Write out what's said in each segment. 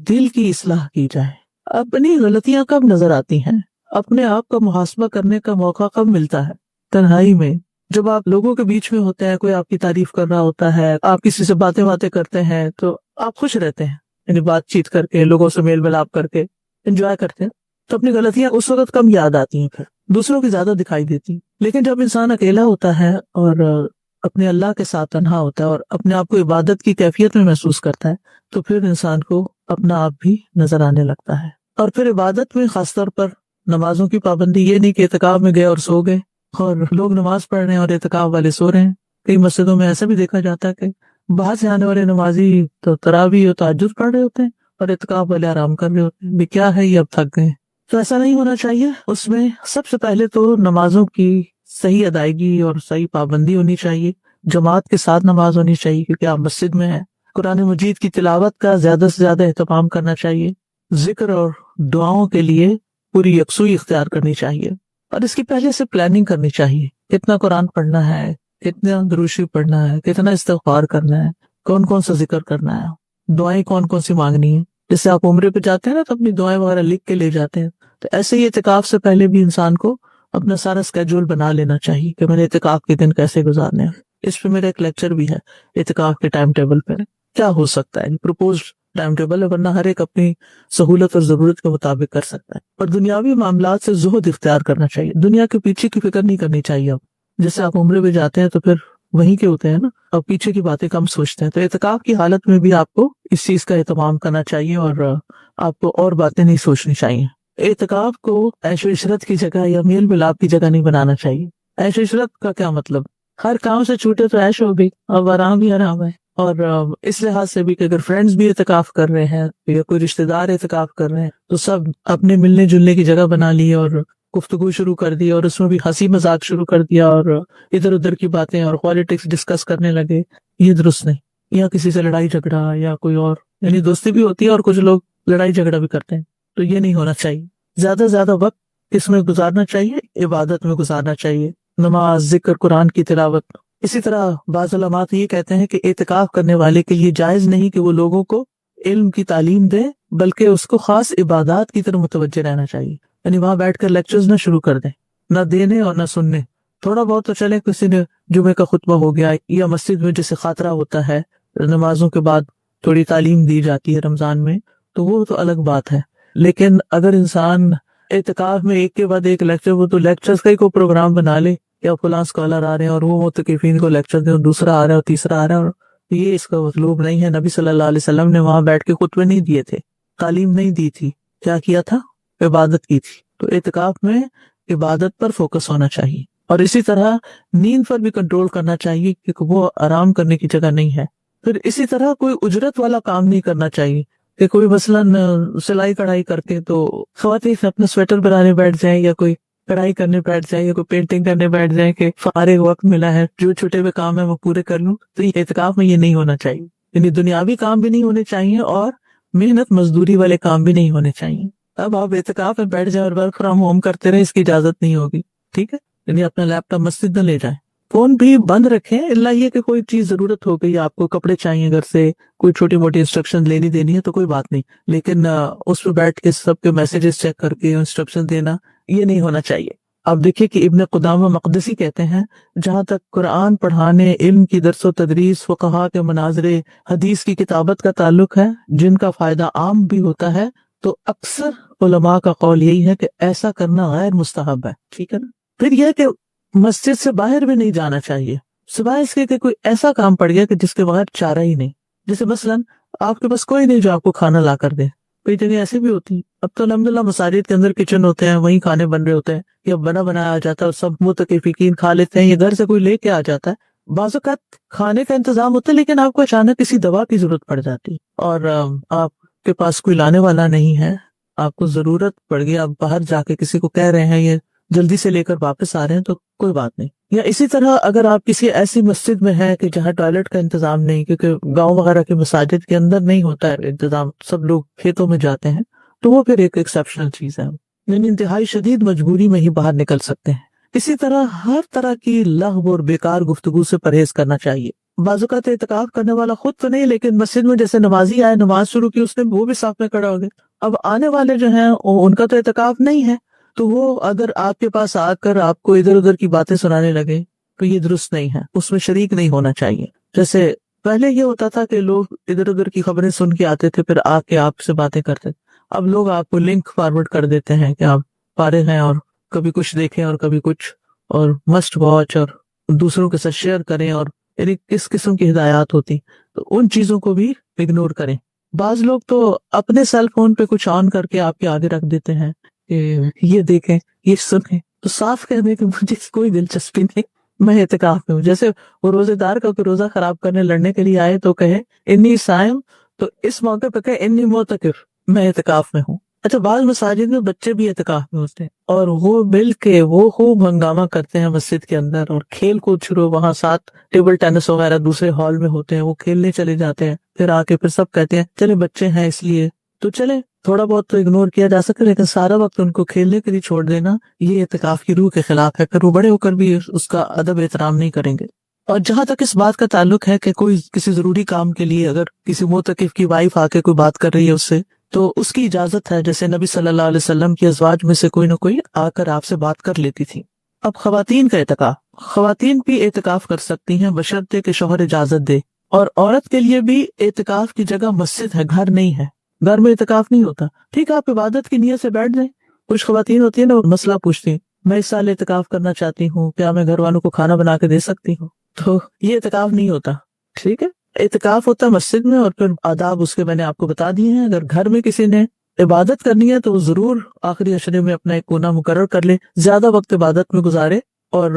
دل کی اصلاح کی جائے. اپنی غلطیاں کب نظر آتی ہیں؟ اپنے آپ کا محاسبہ کرنے کا موقع کب ملتا ہے؟ تنہائی میں، جب آپ لوگوں کے بیچ میں ہوتے ہیں، کوئی آپ کی تعریف کر رہا ہوتا ہے، آپ کسی سے باتیں کرتے ہیں تو آپ خوش رہتے ہیں، یعنی بات چیت کر کے، لوگوں سے میل ملاپ کر کے انجوائے کرتے ہیں. تو اپنی غلطیاں اس وقت کم یاد آتی ہیں، پھر دوسروں کی زیادہ دکھائی دیتی. لیکن جب انسان اکیلا ہوتا ہے اور اپنے اللہ کے ساتھ تنہا ہوتا ہے اور اپنے آپ کو عبادت کی کیفیت میں محسوس کرتا ہے تو پھر انسان کو اپنا آپ بھی نظر آنے لگتا ہے. اور پھر عبادت میں خاص طور پر نمازوں کی پابندی، یہ نہیں کہ اعتکاف میں گئے اور سو گئے، اور لوگ نماز پڑھ رہے ہیں اور اعتکاف والے سو رہے ہیں. کئی مسجدوں میں ایسا بھی دیکھا جاتا ہے کہ باہر سے آنے والے نمازی تو تراویح اور تہجد پڑھ رہے ہوتے ہیں اور اعتکاف والے آرام کر رہے ہوتے ہیں. بھی کیا ہے یہ، اب تھک گئے. تو ایسا نہیں ہونا چاہیے. اس میں سب سے پہلے تو نمازوں کی صحیح ادائیگی اور صحیح پابندی ہونی چاہیے. جماعت کے ساتھ نماز ہونی چاہیے کیونکہ آپ مسجد میں ہیں. قرآن مجید کی تلاوت کا زیادہ سے زیادہ اہتمام کرنا چاہیے. ذکر اور دعاؤں کے لیے پوری یکسوئی اختیار کرنی چاہیے. اور اس کی پہلے سے پلاننگ کرنی چاہیے. کتنا قرآن پڑھنا ہے، کتنا درود شریف پڑھنا ہے، کتنا استغفار کرنا ہے، کون کون سا ذکر کرنا ہے، دعائیں کون کون سی مانگنی ہے. جیسے آپ عمرے پہ جاتے ہیں نا تو اپنی دعائیں وغیرہ لکھ کے لے جاتے ہیں، تو ایسے ہی اعتکاف سے پہلے بھی انسان کو اپنا سارا اسکیڈول بنا لینا چاہیے کہ میں نے اعتکاف کے دن کیسے گزارنے ہیں. اس پہ میرا ایک لیکچر بھی ہے اعتکاف کے ٹائم ٹیبل پہ کیا ہو سکتا ہے. پروپوزڈ ٹائم ٹیبل ہے، ورنہ ہر ایک اپنی سہولت اور ضرورت کے مطابق کر سکتا ہے. اور دنیاوی معاملات سے زہد اختیار کرنا چاہیے. دنیا کے پیچھے کی فکر نہیں کرنی چاہیے. اب جیسے آپ عمرے پہ جاتے ہیں تو پھر وہیں کے ہوتے ہیں نا، اور پیچھے کی باتیں کم سوچتے ہیں. تو اعتکاف کی حالت میں بھی آپ کو اس چیز کا اہتمام کرنا چاہیے اور آپ کو اور باتیں نہیں سوچنی چاہیے. اعتکاف کو عیش و عشرت کی جگہ یا میل ملاپ کی جگہ نہیں بنانا چاہیے. عیش و عشرت کا کیا مطلب؟ ہر کام سے چھوٹے تو عیش ہو گئی، اب آرام ہی آرام ہے. اور اس لحاظ سے بھی کہ اگر فرینڈز بھی اعتکاف کر رہے ہیں یا کوئی رشتہ دار اعتکاف کر رہے ہیں تو سب اپنے ملنے جلنے کی جگہ بنا لی اور گفتگو شروع کر دی اور اس میں بھی ہنسی مذاق شروع کر دیا اور ادھر ادھر کی باتیں اور پالیٹکس ڈسکس کرنے لگے. یہ درست نہیں. یا کسی سے لڑائی جھگڑا یا کوئی اور، یعنی دوستی بھی ہوتی ہے اور کچھ لوگ لڑائی جھگڑا بھی کرتے ہیں، تو یہ نہیں ہونا چاہیے. زیادہ سے زیادہ وقت اس میں گزارنا چاہیے، عبادت میں گزارنا چاہیے، نماز، ذکر، قرآن کی تلاوت. اسی طرح بعض علماء یہ کہتے ہیں کہ اعتکاف کرنے والے کے لیے جائز نہیں کہ وہ لوگوں کو علم کی تعلیم دے، بلکہ اس کو خاص عبادات کی طرف متوجہ رہنا چاہیے. یعنی وہاں بیٹھ کر لیکچرز نہ شروع کر دیں، نہ دینے اور نہ سننے. تھوڑا بہت تو چلے، کسی نے جمعے کا خطبہ ہو گیا یا مسجد میں جیسے خاطرہ ہوتا ہے، نمازوں کے بعد تھوڑی تعلیم دی جاتی ہے رمضان میں، تو وہ تو الگ بات ہے. لیکن اگر انسان اعتکاف میں ایک کے بعد ایک لیکچر، وہ تو لیکچرز کا ہی کوئی پروگرام بنا لے، یا فلاں اسکالر آ رہے ہیں اور وہ متقفین کو لیکچر دیں اور دوسرا آ رہا ہے اور تیسرا آ رہا ہے، اور یہ اس کا مطلوب نہیں ہے. نبی صلی اللہ علیہ وسلم نے وہاں بیٹھ کے خطبے نہیں دیے تھے، تعلیم نہیں دی تھی. کیا کیا تھا؟ عبادت کی تھی. تو اعتکاف میں عبادت پر فوکس ہونا چاہیے. اور اسی طرح نیند پر بھی کنٹرول کرنا چاہیے کیونکہ وہ آرام کرنے کی جگہ نہیں ہے. پھر اسی طرح کوئی اجرت والا کام نہیں کرنا چاہیے کہ کوئی مثلاً سلائی کڑھائی کرتے تو خواتین اپنا سویٹر بنانے بیٹھ جائیں یا کوئی کڑھائی کرنے بیٹھ جائیں یا کوئی پینٹنگ کرنے بیٹھ جائیں کہ فارغ وقت ملا ہے جو چھوٹے ہوئے کام ہے وہ پورے کر لوں. تو اعتکاف میں یہ نہیں ہونا چاہیے. یعنی دنیاوی کام بھی نہیں ہونے چاہیے اور محنت مزدوری والے کام بھی نہیں ہونے چاہیے. اب آپ اعتکاف میں بیٹھ جائیں اور ورک فرام ہوم کرتے رہے، اس کی اجازت نہیں ہوگی. ٹھیک ہے، یعنی اپنا لیپ ٹاپ مسجد نہ لے جائیں. فون بھی بند رکھیں، اللہ یہ کہ کوئی چیز ضرورت ہو گئی، آپ کو کپڑے چاہیے گھر سے، کوئی چھوٹی موٹی انسٹرکشن لینی دینی ہے تو کوئی بات نہیں، لیکن اس پہ بیٹھ کے سب کے میسیجز چیک کر کے انسٹرکشن دینا یہ نہیں ہونا چاہیے. آپ دیکھیے کہ ابن قدامہ مقدسی کہتے ہیں جہاں تک قرآن پڑھانے، علم کی درس و تدریس، فقہا کے مناظرے، حدیث کی کتابت کا تعلق ہے جن کا فائدہ عام بھی ہوتا ہے، تو اکثر علماء کا قول یہی ہے کہ ایسا کرنا غیر مستحب ہے. ٹھیک ہے نا. پھر یہ کہ مسجد سے باہر بھی نہیں جانا چاہیے سوائے اس کے کہ کوئی ایسا کام پڑ گیا کہ جس کے بغیر چارہ ہی نہیں. جیسے مثلاً آپ کے پاس کوئی نہیں جو آپ کو کھانا لا کر دے. کئی جگہ ایسے بھی ہوتی ہیں. اب تو الحمدللہ مساجد کے اندر کچن ہوتے ہیں، وہیں کھانے بن رہے ہوتے ہیں یا بنا بنایا آ جاتا ہے اور سب متقفین کھا لیتے ہیں، یا گھر سے کوئی لے کے آ جاتا ہے. بعض اوقات کھانے کا انتظام ہوتا ہے لیکن آپ کو اچانک کسی دوا کی ضرورت پڑ جاتی اور آپ کے پاس کوئی لانے والا نہیں ہے، آپ کو ضرورت پڑ گئی، آپ باہر جا کے کسی کو کہہ رہے ہیں یہ جلدی سے لے کر واپس آ رہے ہیں تو کوئی بات نہیں. یا اسی طرح اگر آپ کسی ایسی مسجد میں ہیں کہ جہاں ٹوائلٹ کا انتظام نہیں، کیونکہ گاؤں وغیرہ کے مساجد کے اندر نہیں ہوتا ہے انتظام، سب لوگ کھیتوں میں جاتے ہیں، تو وہ پھر ایک ایکسیپشنل چیز ہے، یعنی انتہائی شدید مجبوری میں ہی باہر نکل سکتے ہیں. اسی طرح ہر طرح کی لغو اور بیکار گفتگو سے پرہیز کرنا چاہیے. بعض اوقات اعتکاف کرنے والا خود تو نہیں، لیکن مسجد میں جیسے نمازی آئے، نماز شروع کی اس نے، وہ بھی صف میں کھڑا ہو گیا. اب آنے والے جو ہیں ان کا تو اعتکاف نہیں ہے، تو وہ اگر آپ کے پاس آ کر آپ کو ادھر ادھر کی باتیں سنانے لگے تو یہ درست نہیں ہے، اس میں شریک نہیں ہونا چاہیے. جیسے پہلے یہ ہوتا تھا کہ لوگ ادھر ادھر کی خبریں سن کے آتے تھے، پھر آ کے آپ سے باتیں کرتے تھے. اب لوگ آپ کو لنک فارورڈ کر دیتے ہیں کہ آپ فارغ ہیں اور کبھی کچھ دیکھیں اور کبھی کچھ، اور مسٹ واچ، اور دوسروں کے ساتھ شیئر کریں، اور یعنی کس قسم کی ہدایات ہوتی، تو ان چیزوں کو بھی اگنور کریں. بعض لوگ تو اپنے سیل فون پہ کچھ آن کر کے آپ کے آگے رکھ دیتے ہیں کہ یہ دیکھیں، یہ سنیں. تو صاف کہہ دیں کہ مجھے کوئی دلچسپی نہیں، میں اعتکاف میں ہوں. جیسے وہ روزے دار کا کوئی روزہ خراب کرنے لڑنے کے لیے آئے تو کہے انی صائم، تو اس موقع پہ کہے انی معتکف، میں اعتکاف میں ہوں. اچھا، بعض مساجد میں بچے بھی اعتکاف میں ہوتے ہیں اور وہ مل کے وہ خوب ہنگامہ کرتے ہیں مسجد کے اندر، اور کھیل کود شروع، وہاں ساتھ ٹیبل ٹینس وغیرہ دوسرے ہال میں ہوتے ہیں، وہ کھیلنے چلے جاتے ہیں. پھر آ کے پھر سب کہتے ہیں چلے بچے ہیں اس لیے تو چلے، تھوڑا بہت تو اگنور کیا جا سکے، لیکن سارا وقت ان کو کھیلنے کے لیے چھوڑ دینا یہ اعتکاف کی روح کے خلاف ہے. پھر وہ بڑے ہو کر بھی اس کا ادب احترام نہیں کریں گے. اور جہاں تک اس بات کا تعلق ہے کہ کوئی کسی ضروری کام کے لیے اگر کسی معتکف کی وائف آ کے کوئی بات کر رہی ہے اس سے، تو اس کی اجازت ہے. جیسے نبی صلی اللہ علیہ وسلم کی ازواج میں سے کوئی نہ کوئی آ کر آپ سے بات کر لیتی تھی. اب خواتین کا اعتکاف، خواتین بھی اعتکاف کر سکتی ہیں بشرطے کہ شوہر اجازت دے. اور عورت کے لیے بھی اعتکاف کی جگہ مسجد ہے، گھر نہیں ہے. گھر میں اعتکاف نہیں ہوتا. ٹھیک ہے، آپ عبادت کی نیت سے بیٹھ جائیں. کچھ خواتین ہوتی ہیں نا، مسئلہ پوچھتی ہیں، میں اس سال اعتکاف کرنا چاہتی ہوں، کیا میں گھر والوں کو کھانا بنا کے دے سکتی ہوں؟ تو یہ اعتکاف نہیں ہوتا. ٹھیک ہے، اعتکاف ہوتا ہے مسجد میں، اور پھر آداب اس کے میں نے آپ کو بتا دیے ہیں. اگر گھر میں کسی نے عبادت کرنی ہے تو ضرور آخری عشرے میں اپنا ایک کونا مقرر کر لے، زیادہ وقت عبادت میں گزارے، اور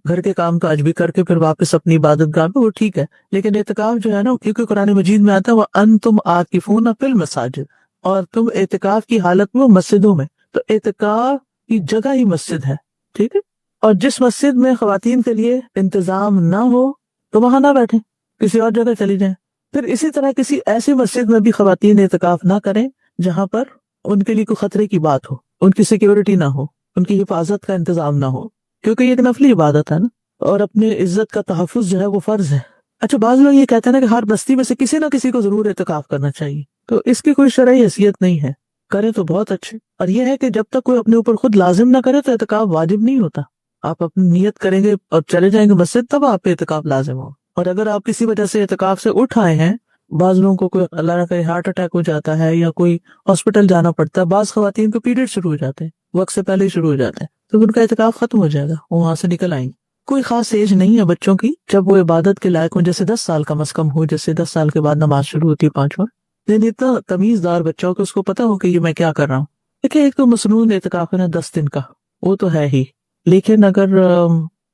گھر کے کام کاج بھی کر کے پھر واپس اپنی عبادت گاہ میں، وہ ٹھیک ہے. لیکن اعتکاف جو ہے نا، کیونکہ قرآن مجید میں آتا ہے وَأَنْتُمْ عَاكِفُونَ فِي الْمَسَاجِدِ، اور تم اعتکاف کی حالت میں مسجدوں میں، تو اعتکاف کی جگہ ہی مسجد ہے. ٹھیک ہے، اور جس مسجد میں خواتین کے لیے انتظام نہ ہو تو وہاں نہ بیٹھیں، کسی اور جگہ چلی جائیں. پھر اسی طرح کسی ایسی مسجد میں بھی خواتین اعتکاف نہ کریں جہاں پر ان کے لیے کوئی خطرے کی بات ہو، ان کی سیکیورٹی نہ ہو، ان کی حفاظت کا انتظام نہ ہو، کیونکہ یہ ایک نفلی عبادت ہے نا، اور اپنے عزت کا تحفظ جو ہے وہ فرض ہے. اچھا، بعض لوگ یہ کہتے ہیں نا کہ ہر بستی میں سے کسی نہ کسی کو ضرور اعتکاف کرنا چاہیے، تو اس کی کوئی شرعی حیثیت نہیں ہے. کرے تو بہت اچھے، اور یہ ہے کہ جب تک کوئی اپنے اوپر خود لازم نہ کرے تو اعتکاف واجب نہیں ہوتا. آپ اپنی نیت کریں گے اور چلے جائیں گے مسجد، تب آپ پہ اعتکاف لازم ہو. اور اگر آپ کسی وجہ سے اعتکاف سے اٹھ آئے ہیں، بعض لوگوں کو کوئی اللہ نہ کرے ہارٹ اٹیک ہو جاتا ہے یا کوئی ہاسپٹل جانا پڑتا ہے، بعض خواتین کو پیریڈ شروع ہو جاتے ہیں، وقت سے پہلے ہی شروع ہو جاتے ہیں، تو ان کا اعتکاف ختم ہو جائے گا، وہ وہاں سے نکل آئیں گے. کوئی خاص ایج نہیں ہے بچوں کی جب وہ عبادت کے لائق ہوں، جیسے 10 سال کم از کم ہو، جیسے 10 سال کے بعد نماز شروع ہوتی ہے 5 وقت. لیکن اتنا تمیز دار بچہ ہو کہ اس کو پتا ہو کہ یہ میں کیا کر رہا ہوں. دیکھیں، ایک تو مصنون اعتکاف ہے نا 10 دن کا، وہ تو ہے ہی. لیکن اگر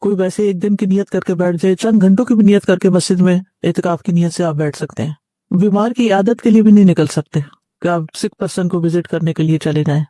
کوئی ویسے ایک دن کی نیت کر کے بیٹھ جائے، چند گھنٹوں کی بھی نیت کر کے مسجد میں اعتکاف کی نیت سے آپ بیٹھ سکتے ہیں. بیمار کی عیادت کے لیے بھی نہیں نکل سکتے کہ آپ سک پرسن کو وزٹ کرنے کے لیے چلے جائیں.